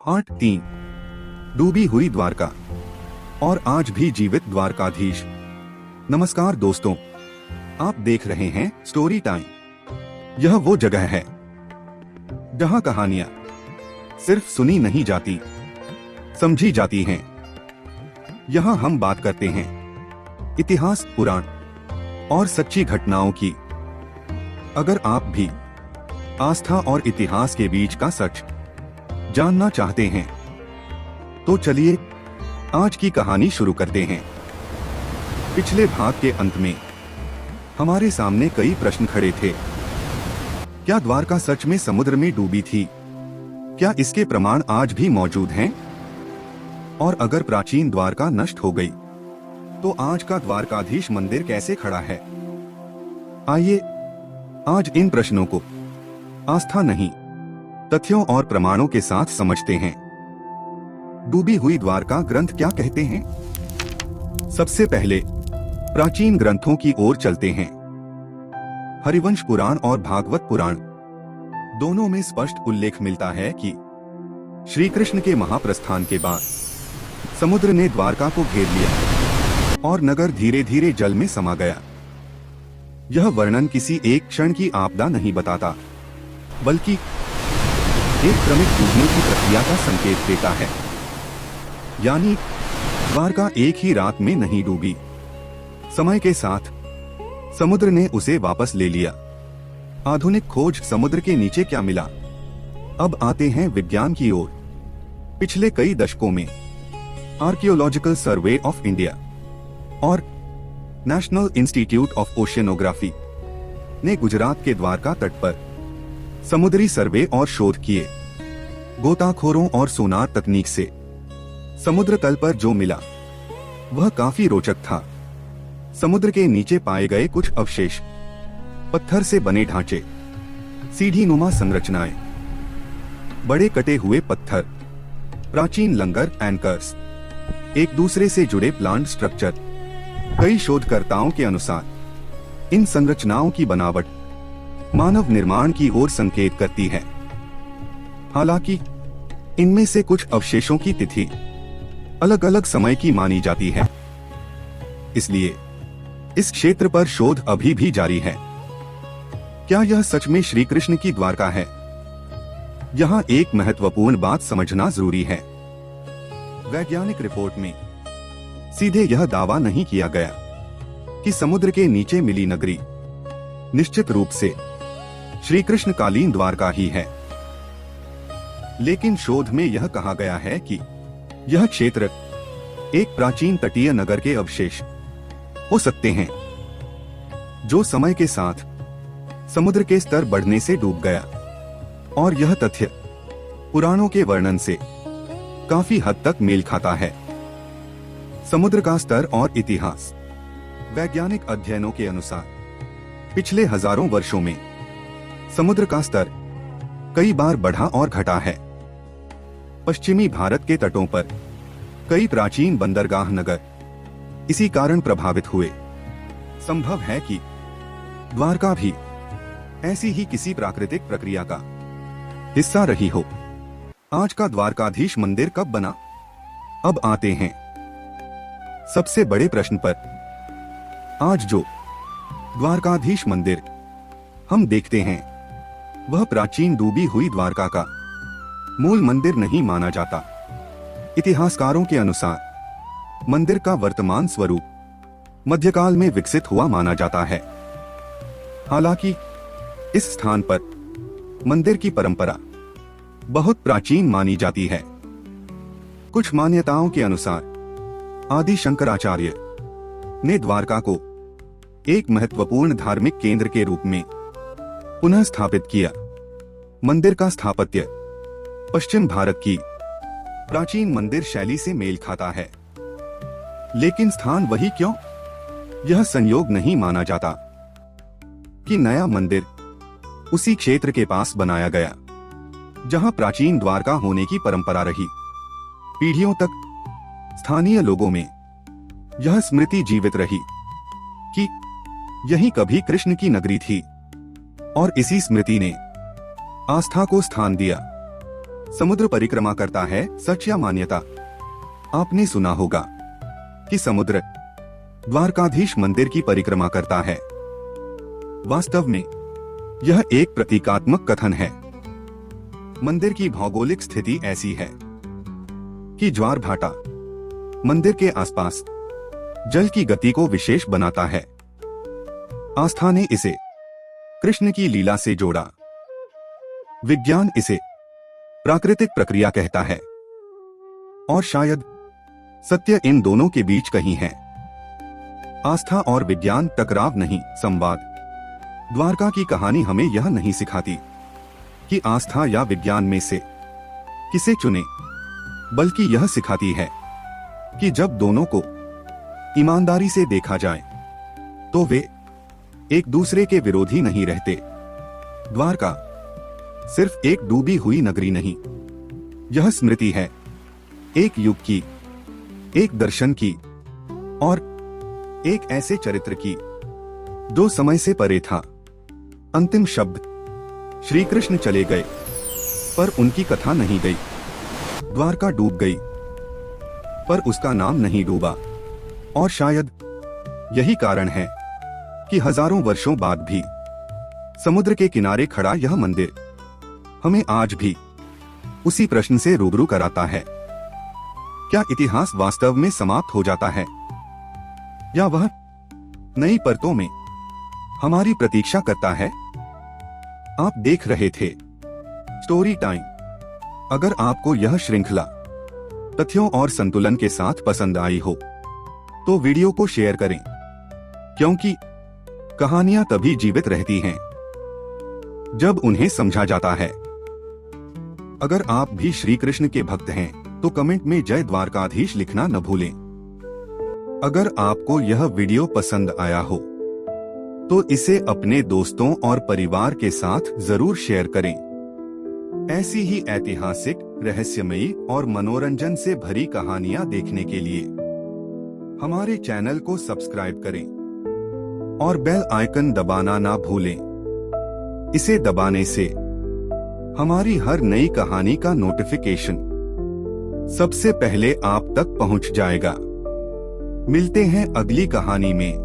Part 3। डूबी हुई द्वारका और आज भी जीवित द्वारकाधीश। नमस्कार दोस्तों, आप देख रहे हैं स्टोरी टाइम। यह वो जगह है जहां कहानियां सिर्फ सुनी नहीं जाती, समझी जाती हैं। यहां हम बात करते हैं इतिहास, पुराण और सच्ची घटनाओं की। अगर आप भी आस्था और इतिहास के बीच का सच जानना चाहते हैं तो चलिए आज की कहानी शुरू करते हैं। पिछले भाग के अंत में हमारे सामने कई प्रश्न खड़े थे। क्या द्वारका सच में समुद्र में डूबी थी? क्या इसके प्रमाण आज भी मौजूद हैं? और अगर प्राचीन द्वारका नष्ट हो गई तो आज का द्वारकाधीश मंदिर कैसे खड़ा है? आइए आज इन प्रश्नों को आस्था नहीं, तथ्यों और प्रमाणों के साथ समझते हैं। डूबी हुई द्वारका ग्रंथ क्या कहते हैं? सबसे पहले प्राचीन ग्रंथों की ओर चलते हैं। हरिवंश पुराण और भागवत पुराण दोनों में स्पष्ट उल्लेख मिलता है कि श्री कृष्ण के महाप्रस्थान के बाद समुद्र ने द्वारका को घेर लिया और नगर धीरे धीरे जल में समा गया। यह वर्णन किसी एक क्षण की आपदा नहीं बताता, बल्कि एक क्रमिक डूबने की प्रक्रिया का संकेत देता है। यानी द्वारका एक ही रात में नहीं डूबी। समय के साथ समुद्र ने उसे वापस ले लिया। आधुनिक खोज समुद्र के नीचे क्या मिला। अब आते हैं विज्ञान की ओर। पिछले कई दशकों में आर्कियोलॉजिकल सर्वे ऑफ इंडिया और नेशनल इंस्टीट्यूट ऑफ ओशियनोग्राफी ने गुजरात के द्वारका तट पर समुद्री सर्वे और शोध किए। गोताखोरों और सोनार तकनीक से समुद्र तल पर जो मिला वह काफी रोचक था। समुद्र के नीचे पाए गए कुछ अवशेष, पत्थर से बने ढांचे, सीढ़ी नुमा संरचनाएं, बड़े कटे हुए पत्थर, प्राचीन लंगर एंकर्स, एक दूसरे से जुड़े प्लांट स्ट्रक्चर। कई शोधकर्ताओं के अनुसार इन संरचनाओं की बनावट मानव निर्माण की ओर संकेत करती है। हालांकि इनमें से कुछ अवशेषों की तिथि अलग अलग समय की मानी जाती है, इसलिए इस क्षेत्र पर शोध अभी भी जारी है। क्या यह सच में श्री कृष्ण की द्वारका है? यहाँ एक महत्वपूर्ण बात समझना जरूरी है। वैज्ञानिक रिपोर्ट में सीधे यह दावा नहीं किया गया कि समुद्र के नीचे मिली नगरी निश्चित रूप से श्री कृष्ण कालीन द्वारका ही है। लेकिन शोध में यह कहा गया है कि यह क्षेत्र एक प्राचीन तटीय नगर के अवशेष हो सकते हैं, जो समय के साथ समुद्र के स्तर बढ़ने से डूब गया। और यह तथ्य पुराणों के वर्णन से काफी हद तक मेल खाता है। समुद्र का स्तर और इतिहास। वैज्ञानिक अध्ययनों के अनुसार पिछले हजारों वर्षों में समुद्र का स्तर कई बार बढ़ा और घटा है। पश्चिमी भारत के तटों पर कई प्राचीन बंदरगाह नगर इसी कारण प्रभावित हुए। संभव है कि द्वारका भी ऐसी ही किसी प्राकृतिक प्रक्रिया का हिस्सा रही हो। आज का द्वारकाधीश मंदिर कब बना? अब आते हैं सबसे बड़े प्रश्न पर। आज जो द्वारकाधीश मंदिर हम देखते हैं वह प्राचीन डूबी हुई द्वारका का मूल मंदिर नहीं माना जाता। इतिहासकारों के अनुसार मंदिर का वर्तमान स्वरूप मध्यकाल में विकसित हुआ माना जाता है। हालांकि इस स्थान पर मंदिर की परंपरा बहुत प्राचीन मानी जाती है। कुछ मान्यताओं के अनुसार आदि शंकराचार्य ने द्वारका को एक महत्वपूर्ण धार्मिक केंद्र के रूप में पुनः स्थापित किया। मंदिर का स्थापत्य पश्चिम भारत की प्राचीन मंदिर शैली से मेल खाता है। लेकिन स्थान वही क्यों? यह संयोग नहीं माना जाता कि नया मंदिर उसी क्षेत्र के पास बनाया गया जहां प्राचीन द्वारका होने की परंपरा रही। पीढ़ियों तक स्थानीय लोगों में यह स्मृति जीवित रही कि यही कभी कृष्ण की नगरी थी, और इसी स्मृति ने आस्था को स्थान दिया। समुद्र परिक्रमा करता है, सच या मान्यता? आपने सुना होगा कि समुद्र द्वारकाधीश मंदिर की परिक्रमा करता है। वास्तव में यह एक प्रतीकात्मक कथन है। मंदिर की भौगोलिक स्थिति ऐसी है कि ज्वार भाटा मंदिर के आसपास जल की गति को विशेष बनाता है। आस्था ने इसे कृष्ण की लीला से जोड़ा। विज्ञान इसे प्राकृतिक प्रक्रिया कहता है और शायद सत्य इन दोनों के बीच कहीं है। आस्था और विज्ञान टकराव नहीं, संवाद। द्वारका की कहानी हमें यह नहीं सिखाती कि आस्था या विज्ञान में से किसे चुने, बल्कि यह सिखाती है कि जब दोनों को ईमानदारी से देखा जाए तो वे एक दूसरे के विरोधी नहीं रहते। द्वारका सिर्फ एक डूबी हुई नगरी नहीं, यह स्मृति है एक युग की, एक दर्शन की और एक ऐसे चरित्र की जो समय से परे था। अंतिम शब्द, श्री कृष्ण चले गए, पर उनकी कथा नहीं गई। द्वारका डूब गई, पर उसका नाम नहीं डूबा। और शायद यही कारण है कि हजारों वर्षों बाद भी समुद्र के किनारे खड़ा यह मंदिर हमें आज भी उसी प्रश्न से रूबरू कराता है। क्या इतिहास वास्तव में समाप्त हो जाता है या वह नई परतों में हमारी प्रतीक्षा करता है? आप देख रहे थे स्टोरी टाइम। अगर आपको यह श्रृंखला तथ्यों और संतुलन के साथ पसंद आई हो तो वीडियो को शेयर करें, क्योंकि कहानियां तभी जीवित रहती हैं जब उन्हें समझा जाता है। अगर आप भी श्री कृष्ण के भक्त हैं तो कमेंट में जय द्वारकाधीश लिखना न भूलें। अगर आपको यह वीडियो पसंद आया हो तो इसे अपने दोस्तों और परिवार के साथ जरूर शेयर करें। ऐसी ही ऐतिहासिक, रहस्यमयी और मनोरंजन से भरी कहानियां देखने के लिए हमारे चैनल को सब्सक्राइब करें और बेल आइकन दबाना ना भूलें। इसे दबाने से हमारी हर नई कहानी का नोटिफिकेशन सबसे पहले आप तक पहुंच जाएगा। मिलते हैं अगली कहानी में।